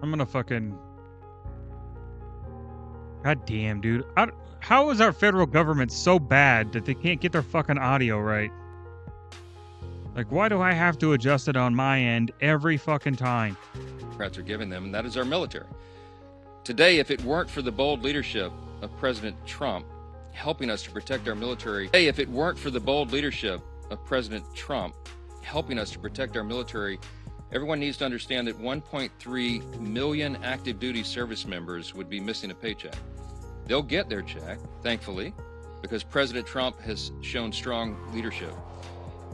I'm gonna fucking... God damn, dude. How is our federal government so bad that they can't get their fucking audio right? Like, why do I have to adjust it on my end every fucking time? Democrats are giving them, and that is our military. Today, if it weren't for the bold leadership of President Trump helping us to protect our military, everyone needs to understand that 1.3 million active duty service members would be missing a paycheck. They'll get their check, thankfully, because President Trump has shown strong leadership.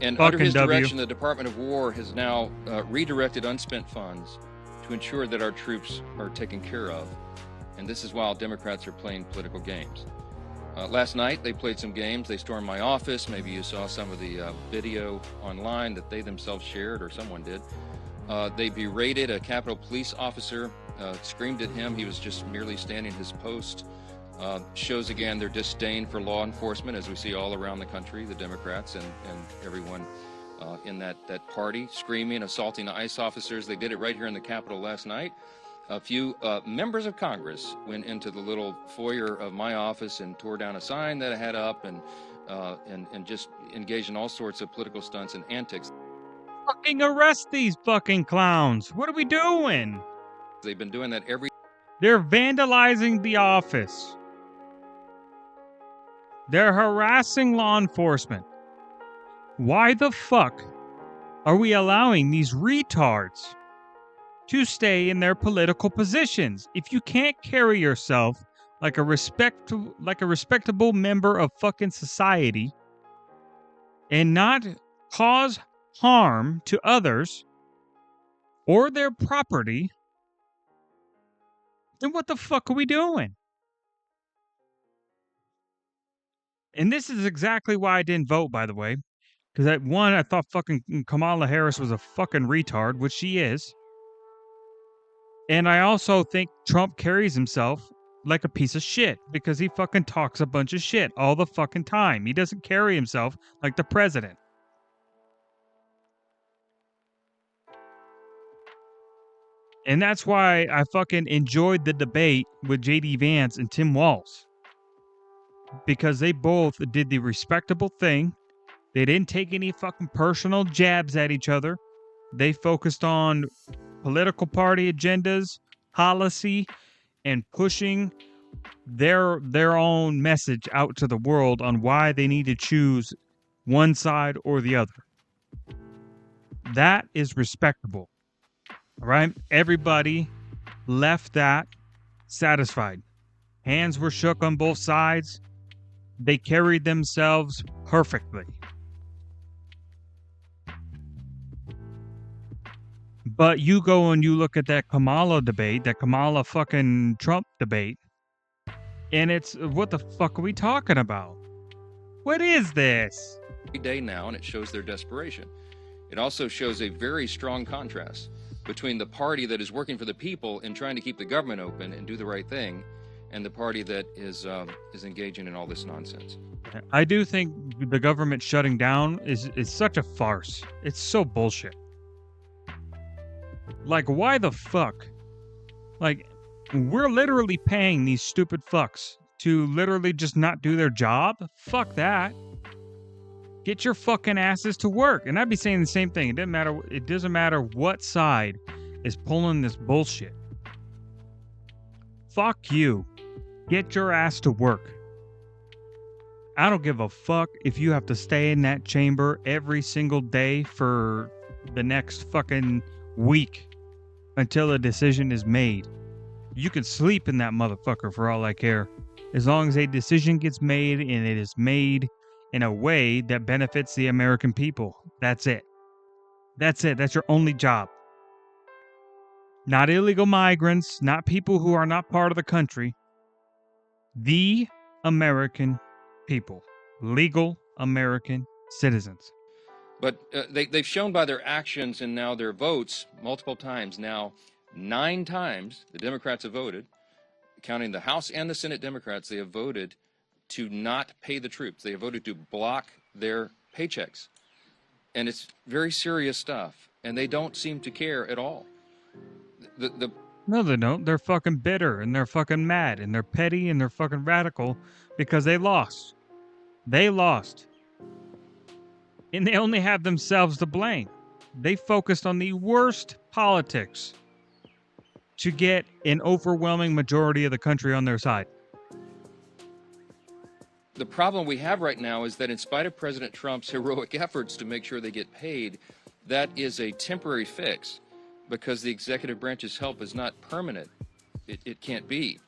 And under his direction, the Department of War has now redirected unspent funds to ensure that our troops are taken care of. And this is while Democrats are playing political games. Last night, they played some games. They stormed my office. Maybe you saw some of the video online that they themselves shared, or someone did. They berated a Capitol Police officer, screamed at him. He was just merely standing his post. Shows again their disdain for law enforcement, as we see all around the country, the Democrats and everyone in that party screaming, assaulting the ICE officers. They did it right here in the Capitol last night. A few members of Congress went into the little foyer of my office and tore down a sign that I had up and just engaged in all sorts of political stunts and antics. Fucking arrest these fucking clowns. What are we doing? They've been doing that every... They're vandalizing the office. They're harassing law enforcement. Why the fuck are we allowing these retards to stay in their political positions? If you can't carry yourself like a respectable member of fucking society and not cause harm to others or their property, then what the fuck are we doing? And this is exactly why I didn't vote, by the way. Because I thought fucking Kamala Harris was a fucking retard, which she is. And I also think Trump carries himself like a piece of shit because he fucking talks a bunch of shit all the fucking time. He doesn't carry himself like the president. And that's why I fucking enjoyed the debate with J.D. Vance and Tim Walz. Because they both did the respectable thing. They didn't take any fucking personal jabs at each other. They focused on political party agendas, policy, and pushing their own message out to the world on why they need to choose one side or the other. That is respectable. All right? Everybody left that satisfied. Hands were shook on both sides. They carried themselves perfectly. But you go and you look at that Kamala debate, that Kamala fucking Trump debate, and it's, what the fuck are we talking about? What is this? Every day now, and it shows their desperation. It also shows a very strong contrast between the party that is working for the people and trying to keep the government open and do the right thing, and the party that is engaging in all this nonsense. I do think the government shutting down is such a farce. It's so bullshit. Like, why the fuck? Like, we're literally paying these stupid fucks to literally just not do their job? Fuck that. Get your fucking asses to work. And I'd be saying the same thing. It doesn't matter what side is pulling this bullshit. Fuck you. Get your ass to work. I don't give a fuck if you have to stay in that chamber every single day for the next fucking week until a decision is made. You can sleep in that motherfucker for all I care. As long as a decision gets made and it is made in a way that benefits the American people. That's it. That's it. That's your only job. Not illegal migrants, not people who are not part of the country. The American people. Legal American citizens. But they've shown by their actions and now their votes multiple times. Now, 9 times the Democrats have voted, counting the House and the Senate Democrats, they have voted to not pay the troops. They have voted to block their paychecks. And it's very serious stuff. And they don't seem to care at all. The No, they don't. They're fucking bitter and they're fucking mad and they're petty and they're fucking radical because they lost. They lost. And they only have themselves to blame. They focused on the worst politics to get an overwhelming majority of the country on their side. The problem we have right now is that in spite of President Trump's heroic efforts to make sure they get paid, that is a temporary fix because the executive branch's help is not permanent. It can't be.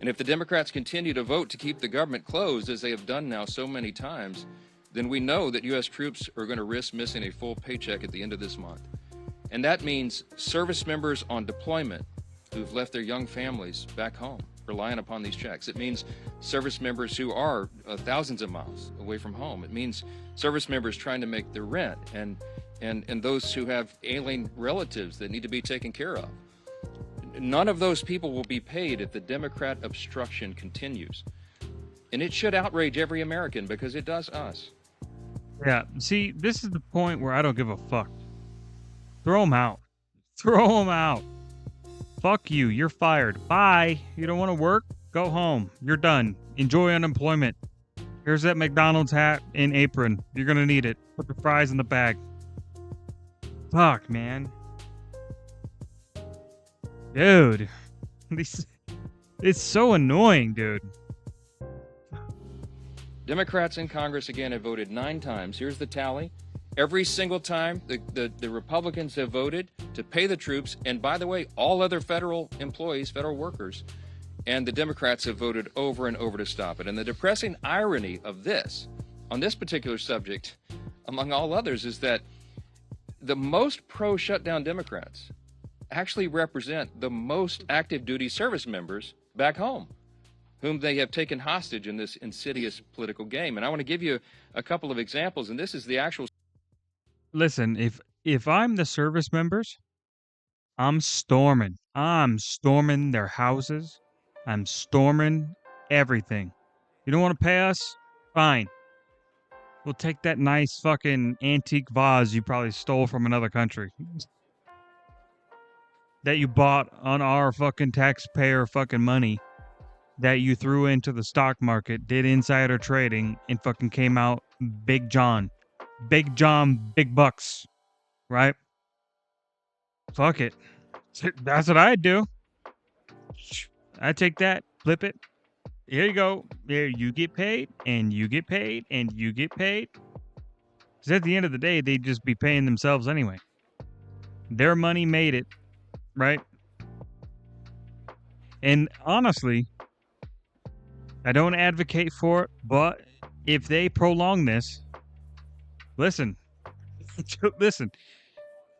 And if the Democrats continue to vote to keep the government closed, as they have done now so many times, then we know that U.S. troops are going to risk missing a full paycheck at the end of this month. And that means service members on deployment who've left their young families back home, relying upon these checks. It means service members who are thousands of miles away from home. It means service members trying to make their rent and those who have ailing relatives that need to be taken care of. None of those people will be paid if the Democrat obstruction continues. And it should outrage every American because it does us. Yeah, see, this is the point where I don't give a fuck. Throw them out. Throw them out. Fuck you. You're fired. Bye. You don't want to work? Go home. You're done. Enjoy unemployment. Here's that McDonald's hat and apron. You're going to need it. Put the fries in the bag. Fuck, man. Dude. It's so annoying, dude. Democrats in Congress, again, have voted 9 times. Here's the tally. Every single time the Republicans have voted to pay the troops, and by the way, all other federal employees, federal workers, and the Democrats have voted over and over to stop it. And the depressing irony of this, on this particular subject, among all others, is that the most pro-shutdown Democrats actually represent the most active duty service members back home, whom they have taken hostage in this insidious political game. And I want to give you a couple of examples, and this is the actual... Listen, if I'm the service members, I'm storming. I'm storming their houses. I'm storming everything. You don't want to pay us? Fine. We'll take that nice fucking antique vase you probably stole from another country. That you bought on our fucking taxpayer fucking money. That you threw into the stock market, did insider trading, and fucking came out Big John. Big John, big bucks. Right? Fuck it. That's what I'd do. I'd take that, flip it. Here you go. There, you get paid, and you get paid, and you get paid. Because at the end of the day, they'd just be paying themselves anyway. Their money made it, right? And honestly, I don't advocate for it, but if they prolong this, listen, listen,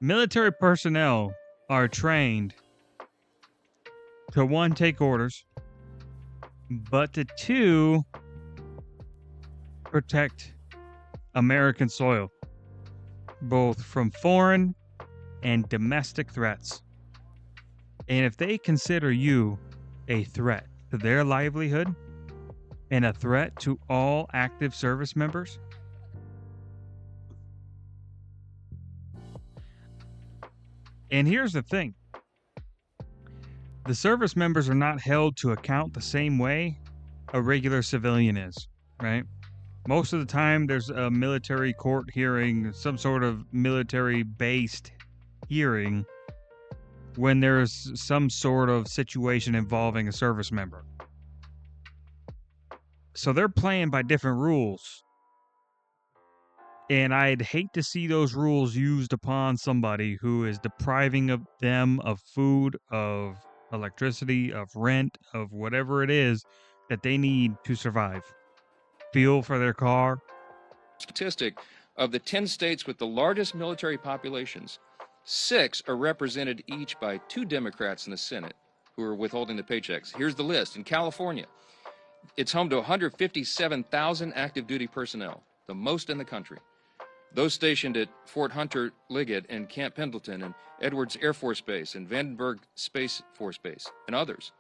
military personnel are trained to 1, take orders, but to 2, protect American soil, both from foreign and domestic threats. And if they consider you a threat to their livelihood and a threat to all active service members, and here's the thing. The service members are not held to account the same way a regular civilian is, right? Most of the time, there's a military court hearing, some sort of military-based hearing, when there's some sort of situation involving a service member. So they're playing by different rules. And I'd hate to see those rules used upon somebody who is depriving of them of food, of electricity, of rent, of whatever it is that they need to survive. Fuel for their car. Statistic of the 10 states with the largest military populations, 6 are represented each by 2 Democrats in the Senate who are withholding the paychecks. Here's the list. In California, it's home to 157,000 active duty personnel, the most in the country. Those stationed at Fort Hunter Liggett and Camp Pendleton and Edwards Air Force Base and Vandenberg Space Force Base and others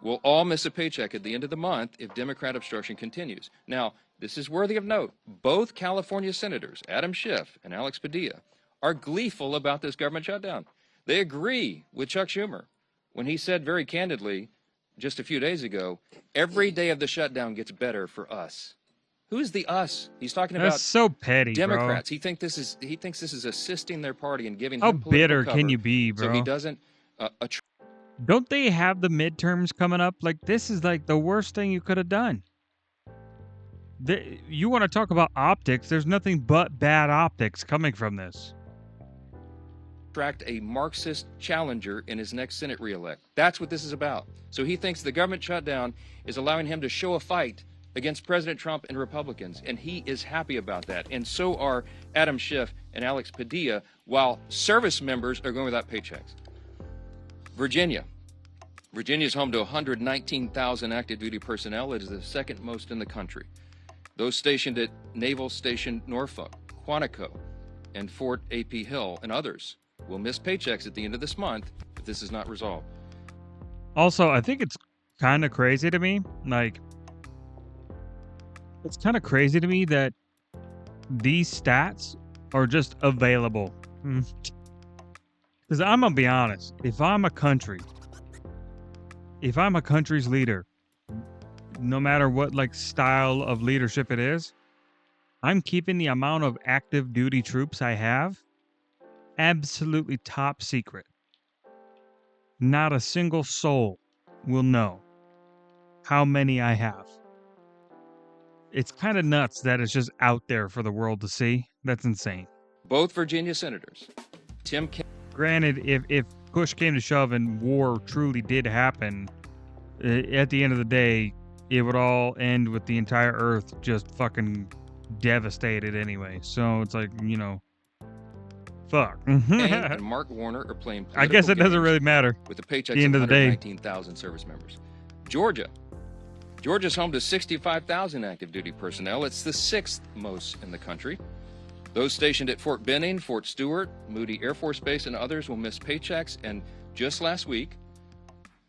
will all miss a paycheck at the end of the month if Democrat obstruction continues. Now, this is worthy of note. Both California senators, Adam Schiff and Alex Padilla, are gleeful about this government shutdown. They agree with Chuck Schumer. when he said very candidly just a few days ago, every day of the shutdown gets better for us. Who's the us? He's talking That's about so petty, Democrats. He thinks this is assisting their party and giving bro. How him political bitter cover can you be, so he bro? doesn't Don't they have the midterms coming up? Like, this is like the worst thing you could have done. You want to talk about optics? There's nothing but bad optics coming from this. attract a Marxist challenger in his next Senate reelect. That's what this is about. So he thinks the government shutdown is allowing him to show a fight against President Trump and Republicans, and he is happy about that. And so are Adam Schiff and Alex Padilla, while service members are going without paychecks. Virginia. Virginia is home to 119,000 active duty personnel. It is the second most in the country. Those stationed at Naval Station Norfolk, Quantico, and Fort A.P. Hill, and others will miss paychecks at the end of this month if this is not resolved. Also, I think it's kind of crazy to me. Like, it's kind of crazy to me that these stats are just available. Because I'm going to be honest. If I'm a country's leader, no matter what like style of leadership it is, I'm keeping the amount of active duty troops I have absolutely top secret. Not a single soul will know how many I have. It's kind of nuts that it's just out there for the world to see. That's insane. Both Virginia senators, Tim Granted, if push came to shove and war truly did happen, at the end of the day, it would all end with the entire earth just fucking devastated anyway. So it's like, you know, fuck. and Mark Warner are playing I guess it doesn't really matter. with the paychecks the end of of the day. 119,000 service members. Georgia's home to 65,000 active duty personnel. It's the sixth most in the country. Those stationed at Fort Benning, Fort Stewart, Moody Air Force Base, and others will miss paychecks. And just last week,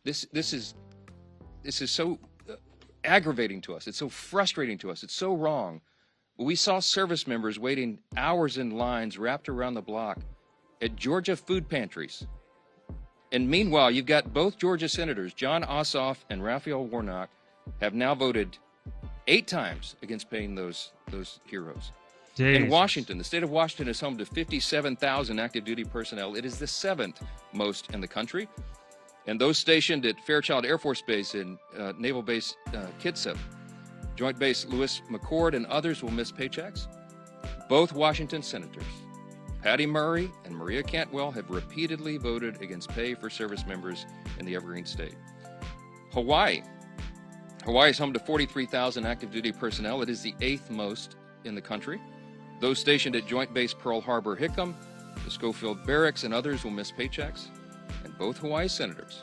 this is so aggravating to us. It's so frustrating to us. It's so wrong. We saw service members waiting hours in lines wrapped around the block at Georgia food pantries. And meanwhile, you've got both Georgia senators, John Ossoff and Raphael Warnock, have now voted 8 times against paying those heroes. Jesus. In Washington, the state of Washington is home to 57,000 active duty personnel. It is the 7th most in the country. And those stationed at Fairchild Air Force Base and Naval Base Kitsap, Joint Base Lewis McChord, and others will miss paychecks. Both Washington senators, Patty Murray and Maria Cantwell, have repeatedly voted against pay for service members in the Evergreen State. Hawaii is home to 43,000 active duty personnel. It is the 8th most in the country. Those stationed at Joint Base Pearl Harbor Hickam, the Schofield Barracks, and others will miss paychecks. And both Hawaii senators,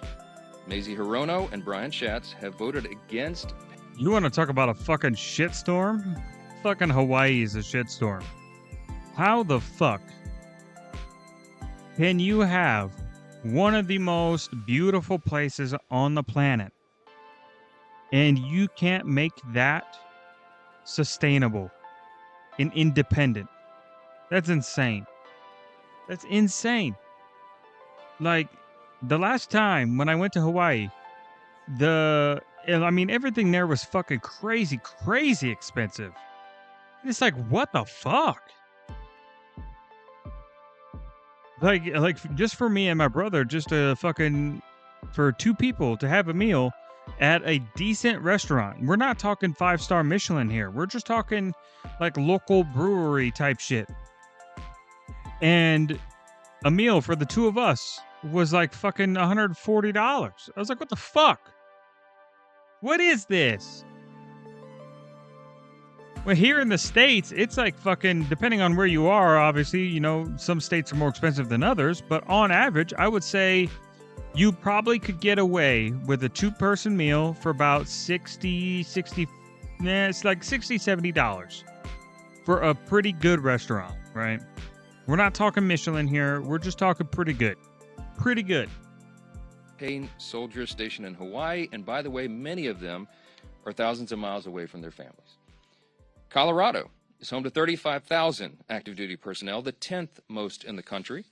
Mazie Hirono and Brian Schatz, have voted against. You want to talk about a fucking shitstorm? Fucking Hawaii is a shitstorm. How the fuck can you have one of the most beautiful places on the planet and you can't make that sustainable and independent? That's insane. That's insane. Like, the last time when I went to Hawaii, everything there was fucking crazy expensive. It's like, what the fuck? Like just for me and my brother, just for 2 people to have a meal at a decent restaurant. We're not talking 5-star Michelin here. We're just talking like local brewery type shit. And a meal for the 2 of us was like fucking $140. I was like, what the fuck? What is this? Well, here in the States, it's like fucking, depending on where you are, obviously, you know, some states are more expensive than others, but on average, I would say you probably could get away with a 2-person meal for about $70 for a pretty good restaurant, right? We're not talking Michelin here. We're just talking pretty good. Pretty good. Paying soldiers stationed in Hawaii, and by the way, many of them are thousands of miles away from their families. Colorado is home to 35,000 active duty personnel, the 10th most in the country.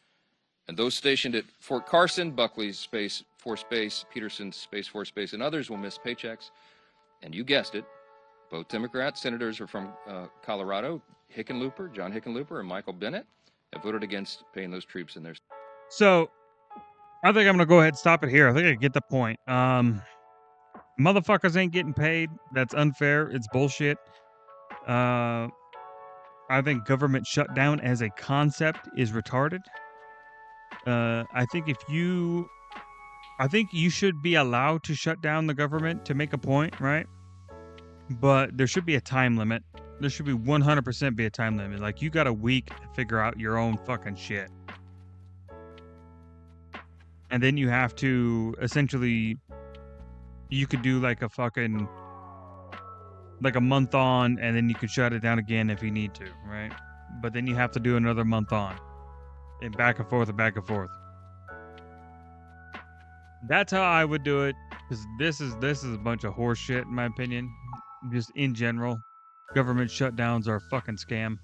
And those stationed at Fort Carson, Buckley's Space Force Base, Peterson's Space Force Base, and others will miss paychecks. And you guessed it, both Democrat senators are from Colorado. John Hickenlooper, and Michael Bennet have voted against paying those troops in their. So, I think I'm gonna go ahead and stop it here. I think I get the point. Motherfuckers ain't getting paid. That's unfair. It's bullshit. I think government shutdown as a concept is retarded. I think you should be allowed to shut down the government to make a point, right? But there should be a time limit. There should be 100% be a time limit. Like, you got a week to figure out your own fucking shit. And then you have to essentially, you could do like a fucking, like a month on, and then you could shut it down again if you need to, right? But then you have to do another month on. And back and forth and back and forth. That's how I would do it. Because this is a bunch of horse shit, in my opinion. Just in general. Government shutdowns are a fucking scam.